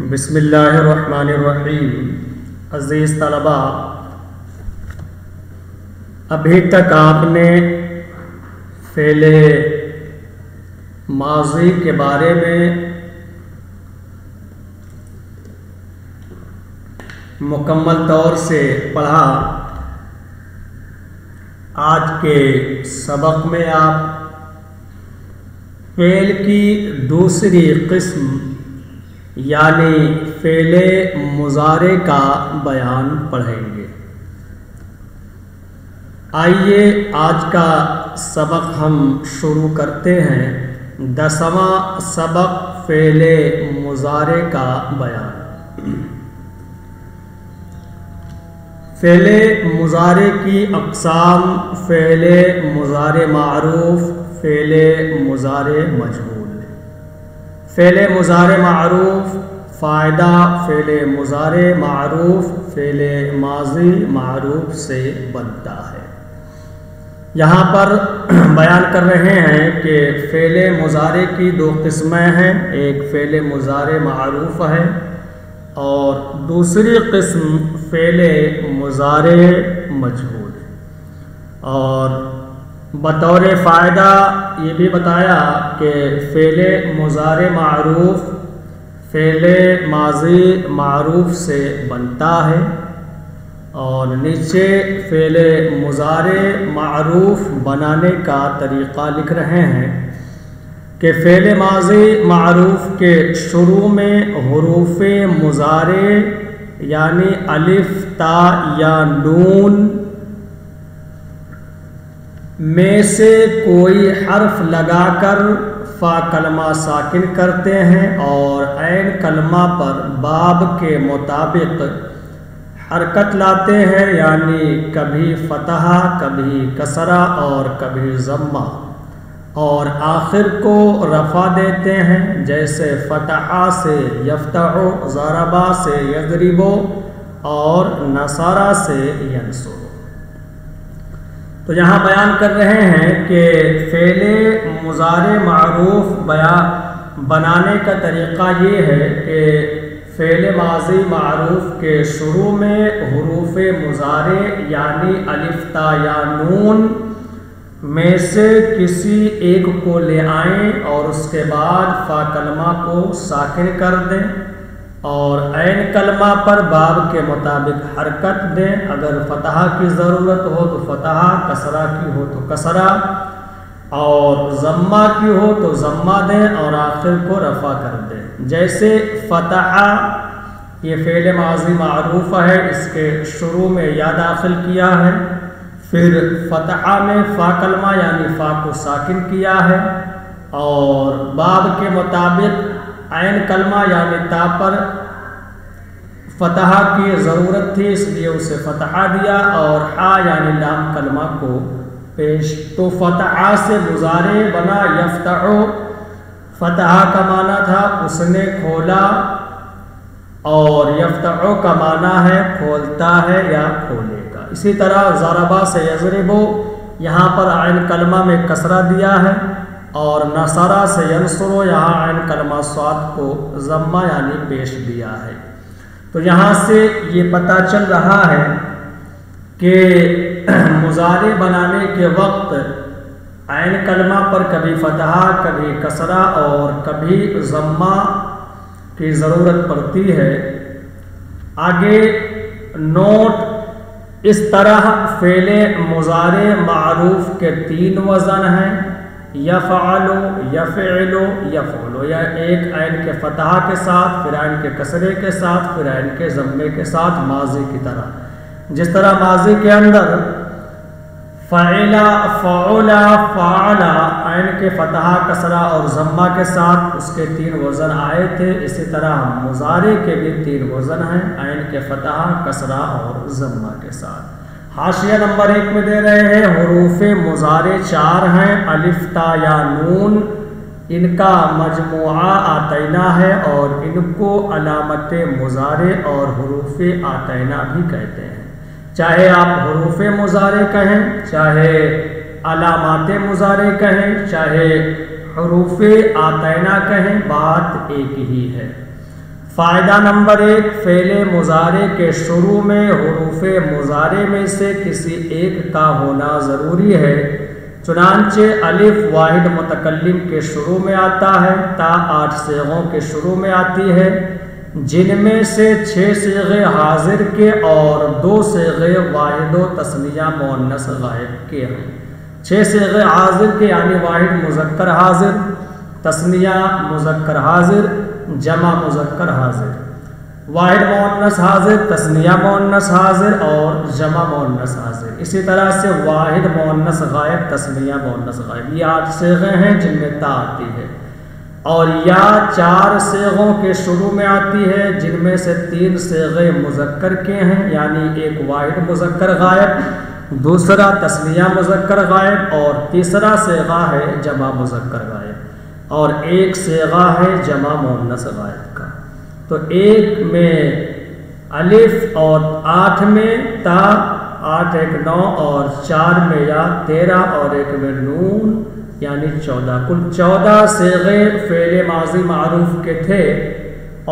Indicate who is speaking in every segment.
Speaker 1: بسم اللہ الرحمن الرحیم۔ عزیز طلبہ، ابھی تک آپ نے فعل ماضی کے بارے میں مکمل طور سے پڑھا۔ آج کے سبق میں آپ فعل کی دوسری قسم یعنی فعل مضارع کا بیان پڑھیں گے۔ آئیے آج کا سبق ہم شروع کرتے ہیں۔ 10واں سبق فعل مضارع کا بیان۔ فعل مضارع کی اقسام: فعل مضارع معروف، فعل مضارع مجہول۔ فعل مضارع معروف فائدہ فعل مضارع معروف فعل ماضی معروف سے بنتا ہے۔ یہاں پر بیان کر رہے ہیں کہ فعل مضارع کی دو قسمیں ہیں، ایک فعل مضارع معروف ہے اور دوسری قسم فعل مضارع مجہول۔ اور بطور فائدہ یہ بھی بتایا کہ فعل مضارع معروف فعل ماضی معروف سے بنتا ہے، اور نیچے فعل مضارع معروف بنانے کا طریقہ لکھ رہے ہیں کہ فعل ماضی معروف کے شروع میں حروف مضارع یعنی الف، تا یا نون میں سے کوئی حرف لگا کر فا کلمہ ساکن کرتے ہیں اور عین کلمہ پر باب کے مطابق حرکت لاتے ہیں، یعنی کبھی فتحہ، کبھی کسرہ اور کبھی ضمہ، اور آخر کو رفع دیتے ہیں، جیسے فتحہ سے یفتح، ضربہ سے یضرب اور نصرہ سے ینصر۔ تو یہاں بیان کر رہے ہیں کہ فعل مضارع معروف بنانے کا طریقہ یہ ہے کہ فعل ماضی معروف کے شروع میں حروف مضارع یعنی الف، تا یا نون میں سے کسی ایک کو لے آئیں اور اس کے بعد فا کلمہ کو ساکن کر دیں اور عین کلمہ پر باب کے مطابق حرکت دیں۔ اگر فتحہ کی ضرورت ہو تو فتحہ، کسرہ کی ہو تو کسرہ، اور ضمہ کی ہو تو ضمہ دیں اور آخر کو رفع کر دیں۔ جیسے فتحہ یہ فعل ماضی معروف ہے، اس کے شروع میں یا داخل کیا ہے، پھر فتحہ میں فا کلمہ یعنی فا کو ساکن کیا ہے، اور باب کے مطابق عین کلمہ یعنی تا پر فتحہ کی ضرورت تھی اس لیے اسے فتحہ دیا، اور ہا یعنی لام کلمہ کو پیش، تو فتحہ سے مضارع بنا یفتح۔ فتحہ کا معنی تھا اس نے کھولا، اور یفتح کا معنی ہے کھولتا ہے یا کھولے گا۔ اسی طرح ضربہ سے یضرب، یہاں پر عین کلمہ میں کسرہ دیا ہے، اور نصرہ سے ینصر، یہاں عین کلمہ صاد کو ضمہ یعنی پیش دیا ہے۔ تو یہاں سے یہ پتہ چل رہا ہے کہ مضارع بنانے کے وقت عین کلمہ پر کبھی فتحہ، کبھی کسرہ اور کبھی ضمہ کی ضرورت پڑتی ہے۔ آگے نوٹ، اس طرح فعل مضارع معروف کے 3 وزن ہیں: یفعل، یفعل، یفعل، یا ایک عین کے فتحہ کے ساتھ، پھر عین کے کسرے کے ساتھ، پھر عین کے ضمے کے ساتھ، ماضی کی طرح۔ جس طرح ماضی کے اندر فعل، فعل، فعل عین کے فتحہ، کسرہ اور ضمہ کے ساتھ اس کے 3 وزن آئے تھے، اسی طرح مضارع کے بھی 3 وزن ہیں، عین کے فتحہ، کسرہ اور ضمہ کے ساتھ۔ حاشیہ نمبر 1 میں دے رہے ہیں حروف مضارع 4 ہیں: الف، تا یا نون، ان کا مجموعہ آتینا ہے اور ان کو علامت مضارع اور حروف آتینا بھی کہتے ہیں۔ چاہے آپ حروف مضارع کہیں، چاہے علامات مضارع کہیں، چاہے حروف آتینا کہیں، بات ایک ہی ہے۔ فائدہ نمبر 1، فعل مضارع کے شروع میں حروف مضارع میں سے کسی ایک کا ہونا ضروری ہے، چنانچہ الف واحد متکلم کے شروع میں آتا ہے، تا 8 صیغوں کے شروع میں آتی ہے، جن میں سے 6 صیغے حاضر کے اور 2 صیغے واحد و تثنیہ مؤنث غائب کے ہیں۔ 6 صیغے حاضر کے یعنی واحد مذکر حاضر، تثنیہ مذکر حاضر، جمع مذکر حاضر، واحد مؤنث حاضر، تثنیہ مؤنث حاضر اور جمع مؤنث حاضر۔ اسی طرح سے واحد مؤنث غائب، تثنیہ مؤنث غائب، یہ 8 صیغے ہیں جن میں تا آتی ہے، اور یا 4 صیغوں کے شروع میں آتی ہے، جن میں سے 3 صیغے مذکر کے ہیں، یعنی ایک واحد مذکر غائب، دوسرا تثنیہ مذکر غائب اور تیسرا صیغہ ہے جمع مذکر غائب، اور ایک صیغہ ہے جمع مؤنث غائب کا۔ تو 1 میں الف اور 8 میں تا، 8 1 9 اور 4 میں یا 13 اور 1 میں نون یعنی 14، کل 14 صیغے فعل ماضی معروف کے تھے،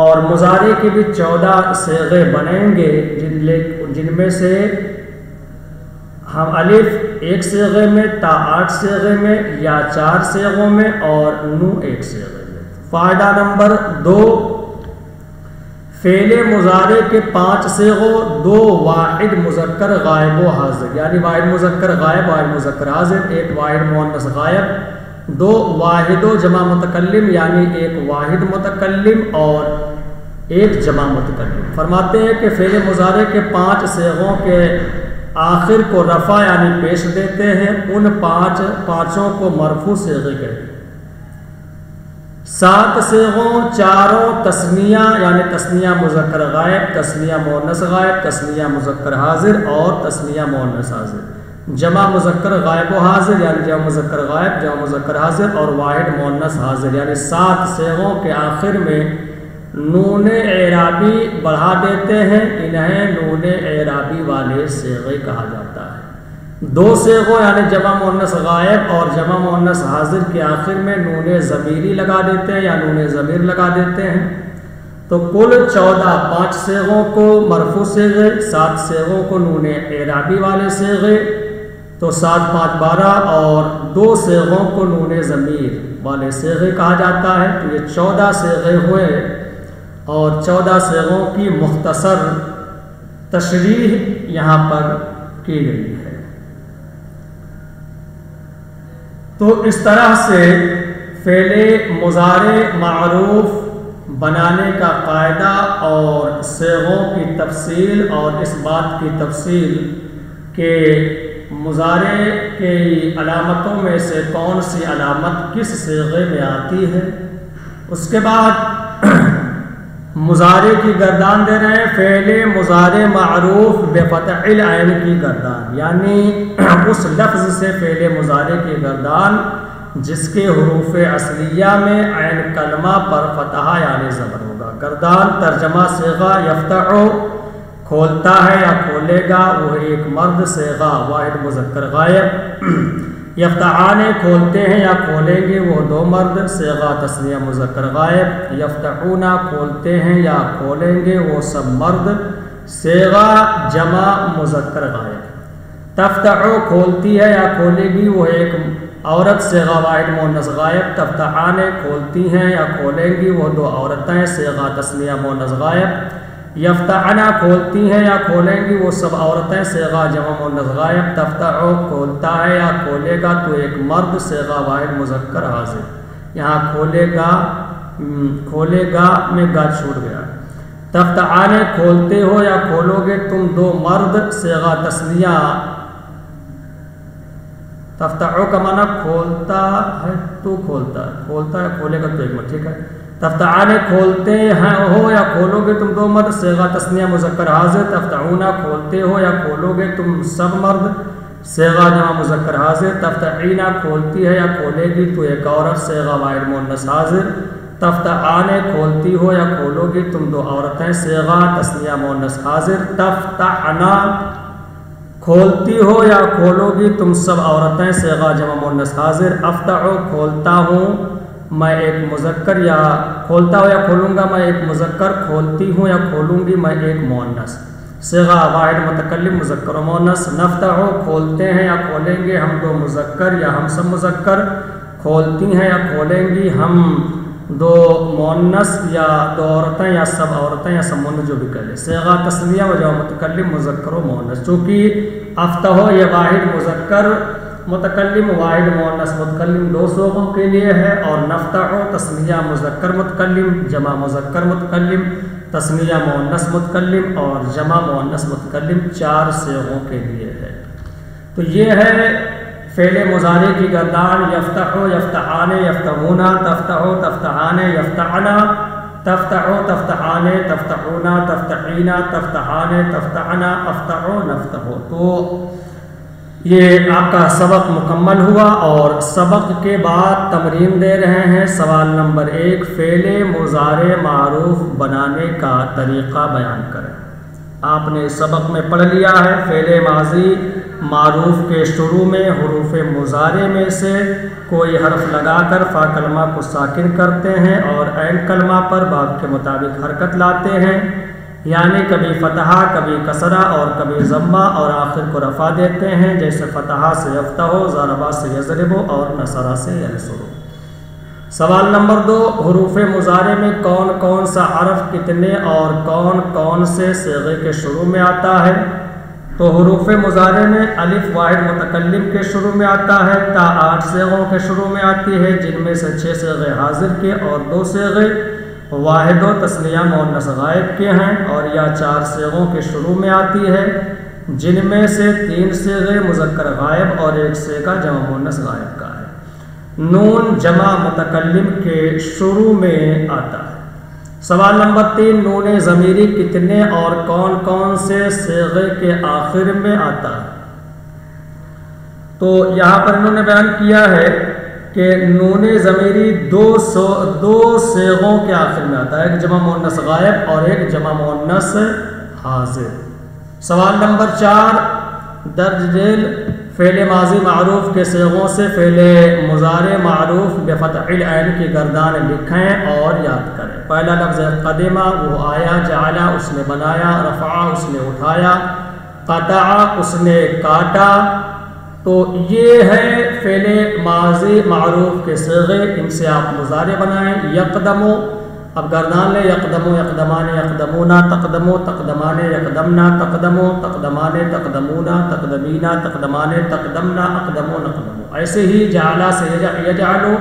Speaker 1: اور مضارع کے بھی 14 صیغے بنیں گے، جن میں سے ہم الف 1 صیغے میں، تا 8 صیغے میں، یا 4 صیغوں میں اور نون 1 صیغے میں۔ فائدہ نمبر 2، فعل مضارع کے 5 صیغوں، 2 واحد مذکر غائب و حاضر، یعنی واحد مذکر غائب، واحد مذکر حاضر، 1 واحد مؤنث غائب، 2 واحد و جمع متکلم یعنی 1 واحد متکلم اور 1 جمع متکلم۔ فرماتے ہیں کہ فعل مضارع کے 5 صیغوں کے آخر کو رفع یعنی پیش دیتے ہیں، ان 5 کو مرفوع صیغے کہتے ہیں۔ 7 صیغوں، 4 تثنیہ یعنی تثنیہ مذکر غائب، تثنیہ مؤنث غائب، تثنیہ مذکر حاضر اور تثنیہ مؤنث حاضر، جمع مذکر غائب و حاضر یعنی جمع مذکر غائب، جمع مذکر حاضر اور واحد مؤنث حاضر، یعنی 7 صیغوں کے آخر میں نون اعرابی بڑھا دیتے ہیں، انہیں نون اعرابی والے صیغے کہا جاتا ہے۔ 2 صیغوں یعنی جمع مؤنث غائب اور جمع مؤنث حاضر کے آخر میں نون ضمیری لگا دیتے ہیں یا نون ضمیر لگا دیتے ہیں، تو کل 14 5 صیغوں کو مرفوع صیغے، 7 صیغوں کو نون اعرابی والے صیغے، تو 7 5 12 اور 2 صیغوں کو نون ضمیر والے صیغے کہا جاتا ہے۔ تو یہ 14 صیغے ہوئے، اور 14 صیغوں کی مختصر تشریح یہاں پر کی گئی ہے۔ تو اس طرح سے فعل مضارع معروف بنانے کا قاعدہ اور صیغوں کی تفصیل اور اس بات کی تفصیل کہ مضارع کی علامتوں میں سے کون سی علامت کس صیغے میں آتی ہے، اس کے بعد مضارع کی گردان دے رہے ہیں، فعل مضارع معروف بفتح العین کی گردان، یعنی اس لفظ سے فعل مضارع کی گردان جس کے حروف اصلیہ میں عین کلمہ پر فتح یعنی زبر ہوگا۔ گردان ترجمہ صیغہ یفتح، کھولتا ہے یا کھولے گا، وہ ایک مرد، صیغہ واحد مذکر غائب، یفتحان کھولتے ہیں یا کھولیں گے، وہ 2 مرد، صیغہ تثنیہ مذکر غائب، یفتحون کھولتے ہیں یا کھولیں گے، وہ سب مرد، صیغہ جمع مذکر غائب، تفتح کھولتی ہے یا کھولے گی، وہ ایک عورت، صیغہ واحد مؤنث غائب، تفتحان کھولتی ہیں یا کھولیں گی، وہ 2 عورتیں، صیغہ تثنیہ مؤنث غائب، یفتحنا کھولتی ہیں یا کھولیں گی، وہ سب عورتیں، صیغہ جمع مؤنث غائب، تفتح کھولتا ہے یا کھولے گا تو ایک مرد، صیغہ واحد مذکر حاضر۔ یہاں کھولے گا میں گا چھوٹ گیا۔ تفتحان کھولتے ہو یا کھولو گے تم 2 مرد، صیغہ تثنیہ، تفتحو کا معنی کھولتا ہے تو کھولتا ہے، کھولے گا تو ایک مرد، ٹھیک ہے۔ تفتحان کھولتے ہیں ہو یا کھولو گے تم 2 مرد، صیغہ تثنیہ مذکر حاضر، تفتحونا کھولتے ہو یا کھولو گے تم سب مرد، صیغہ جمع مذکر حاضر، تفتحینا کھولتی ہے یا کھولے گی تو ایک عورت، صیغہ واحد مؤنث حاضر، تفتحان کھولتی ہو یا کھولو گی تم 2 عورتیں، صیغہ تثنیہ مؤنث حاضر، تفتحنا کھولتی ہو یا کھولو گی تم سب عورتیں، صیغہ جمع مؤنث حاضر، افتحو کھولتا ہوں، میں ایک مذکر یا کھولتا ہوں یا کھولوں گا، میں ایک مذکر کھولتی ہوں یا کھولوں گی، میں ایک مؤنث۔ صیغہ واحد متکلم مذکر و مؤنث۔ نفتح کھولتے ہیں یا کھولیں گے ہم دو مذکر یا ہم سب مذکر، کھولتی ہیں یا کھولیں گی ہم دو مؤنث یا دو عورتیں یا سب عورتیں یا سب مؤنث جو بھی کہہ لیں۔ صیغہ تثنیہ و جمع متکلم مذکر و مؤنث، چونکہ افتح یہ واحد مذکر متکلم واحد مؤنث متکلم دو صیغوں کے لیے ہے، اور نفتح تثنیہ مذکر متکلم جمع مذکر متکلم تثنیہ مؤنث متکلم اور جمع مؤنث متکلم 4 صیغوں کے لیے ہے۔ تو یہ ہے فعل مضارع کی گردان، یفتح یفتحان یفتحون، تفتح تفتحان یفتحنا، تفتح تفتحان تفتحون، تفتحین تفتحان تفتحنا، افتح نفتح۔ تو یہ آپ کا سبق مکمل ہوا، اور سبق کے بعد تمرین دے رہے ہیں۔ سوال نمبر 1، فعل مضارع معروف بنانے کا طریقہ بیان کریں۔ آپ نے سبق میں پڑھ لیا ہے فعل ماضی معروف کے شروع میں حروف مضارع میں سے کوئی حرف لگا کر فا کلمہ کو ساکن کرتے ہیں اور عین کلمہ پر باب کے مطابق حرکت لاتے ہیں، یعنی کبھی فتحہ کبھی کسرہ اور کبھی ضمہ، اور آخر کو رفع دیتے ہیں، جیسے فتحہ سے یفتح، ضربہ سے یضرب اور نصرہ سے ینصر۔ سوال نمبر 2، حروف مضارع میں کون کون سا حرف کتنے اور کون کون سے صیغے کے شروع میں آتا ہے؟ تو حروف مضارع میں الف واحد متکلم کے شروع میں آتا ہے، تا 8 صیغوں کے شروع میں آتی ہے، جن میں سے 6 صیغے حاضر کے اور 2 صیغے واحد و تثنیہ مؤنث غائب کے ہیں، اور یا 4 صیغوں کے شروع میں آتی ہے، جن میں سے 3 صیغے مذکر غائب اور 1 صیغہ جمع مؤنث غائب کا ہے۔ نون جمع متکلم کے شروع میں آتا ہے۔ سوال نمبر 3، نون ضمیری کتنے اور کون کون سے صیغے کے آخر میں آتا ہے؟ تو یہاں پر انہوں نے بیان کیا ہے کہ نون ضمیری 2 صیغوں کے آخر میں آتا ہے، ایک جمع مؤنث غائب اور ایک جمع مؤنث حاضر۔ سوال نمبر 4، درج ذیل فعل ماضی معروف کے صیغوں سے فعل مضارع معروف بفتح العین کی گردان لکھیں اور یاد کریں۔ پہلا لفظ قدمہ، وہ آیا، جعلا اس نے بنایا، رفع اس نے اٹھایا، قطع اس نے کاٹا۔ تو یہ ہے فعل ماضی معروف کے صیغے، ان سے آپ مضارع بنائیں۔ یقدم، اب گردان لیں، یقدم یقدمان یقدمونا، تقدمو تقدمان یقدمنا، تقدمو تقدمان تقدمونا، تقدمینا تقدمان تقدمنا، اقدمو نقدمو۔ ایسے ہی جعلا سے یجعلو،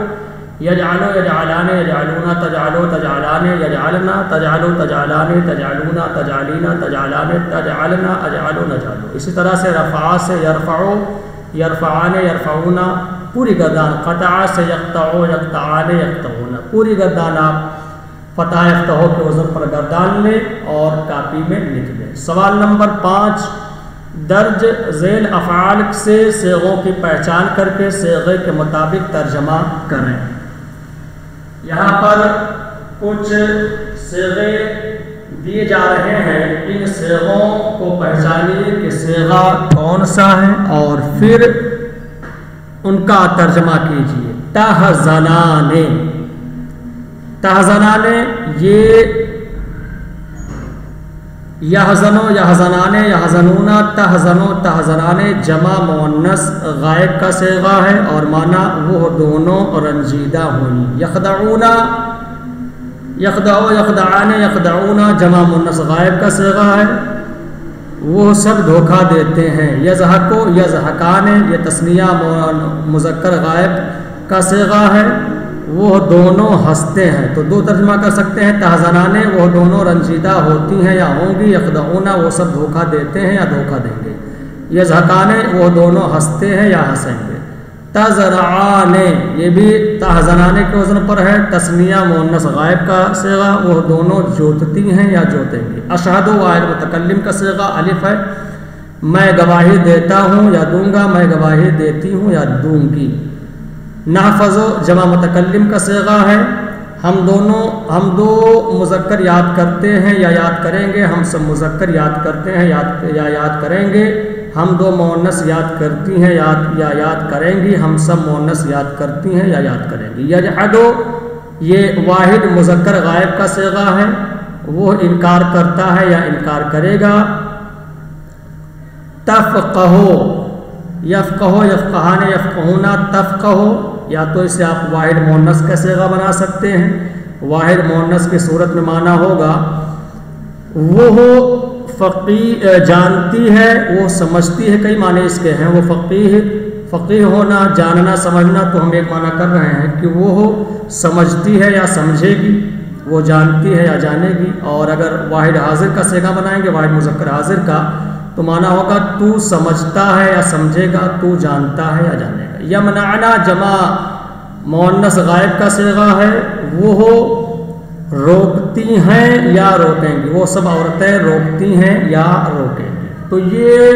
Speaker 1: یجعلو یجعلان یجعلونا، تجعلو تجعلان یجعلنا، تجعلو تجعلان تجعلونا، تجعلینا تجعلان تجعلنا، اجعلو نجعلو۔ اسی طرح سے رفع سے یرفعو، یرفعان یرفعونا، پوری گردان۔ قطع سے یقطعو، یقطعان یقطعونا، پوری گردان آپ فتح یفتح کے وزن پر گردان لیں اور کاپی میں لکھ دیں۔ سوال نمبر 5، درج ذیل افعال سے صیغوں کی پہچان کر کے صیغے کے مطابق ترجمہ کریں۔ یہاں پر کچھ صیغے دیے جا رہے ہیں، ان صیغوں کو پہچانیے کہ صیغہ کون سا ہے اور پھر ان کا ترجمہ کیجیے۔ تحزنان، تحزنان، یہ یحزنو یحزنان یحزنونا، تحزنو تحزنان جمع مؤنث غائب کا صیغہ ہے اور معنی وہ دونوں رنجیدہ ہوئی۔ یخدعونا، یخدعو یخدعان یخدعونا جمع مؤنث غائب کا صیغہ ہے، وہ سب دھوکہ دیتے ہیں۔ یضحکو یضحکان، یہ تثنیہ مذکر غائب کا صیغہ ہے، وہ دونوں ہنستے ہیں۔ تو 2 ترجمہ کر سکتے ہیں، تحزنان وہ دونوں رنجیدہ ہوتی ہیں یا ہوں گی، یخدعونا وہ سب دھوکہ دیتے ہیں یا دھوکہ دیں گے، یضحکان وہ دونوں ہنستے ہیں یا ہنسیں گے۔ تزرعان، یہ بھی تحزنان کے وزن پر ہے، تثنیہ مؤنث غائب کا صیغہ، وہ دونوں جوتتی ہیں یا جوتیں گے۔ اشہد واحد متکلم کا صیغہ الف ہے، میں گواہی دیتا ہوں یا دوں گا، میں گواہی دیتی ہوں یا دوں گی۔ نحفظ جمع متکلم کا صیغہ ہے، ہم دو مذکر یاد کرتے ہیں یا یاد کریں گے، ہم سب مذکر یاد کرتے ہیں یا یاد کریں گے، ہم 2 مؤنث یاد کرتی ہیں یا یاد کریں گی، ہم سب مؤنث یاد کرتی ہیں یا یاد کریں گی۔ یجحدو یہ واحد مذکر غائب کا صیغہ ہے، وہ انکار کرتا ہے یا انکار کرے گا۔ تفقہو، یفقہو، یفقہان، یفقہونا، تفقہو، یا تو اسے آپ واحد مؤنث کا صیغہ بنا سکتے ہیں۔ واحد مؤنث کی صورت میں معنی ہوگا وہ فقیہ جانتی ہے، وہ سمجھتی ہے، کئی معنی اس کے ہیں۔ وہ فقیہ ہونا، جاننا، سمجھنا، تو ہم ایک معنی کر رہے ہیں کہ وہ سمجھتی ہے یا سمجھے گی، وہ جانتی ہے یا جانے گی۔ اور اگر واحد حاضر کا صیغہ بنائیں گے، واحد مذکر حاضر کا، تو معنی ہوگا تو سمجھتا ہے یا سمجھے گا، تو جانتا ہے یا جانے گا۔ یمنعنا جمع مؤنث غائب کا صیغہ ہے، وہ روکتی ہیں یا روکیں گی، وہ سب عورتیں روکتی ہیں یا روکیں گی۔ تو یہ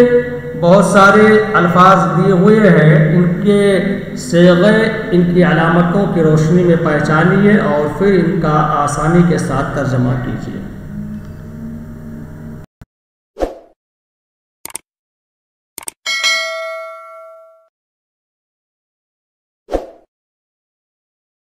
Speaker 1: بہت سارے الفاظ دیے ہوئے ہیں، ان کے صیغے ان کی علامتوں کی روشنی میں پہچانیے اور پھر ان کا آسانی کے ساتھ ترجمہ کیجیے۔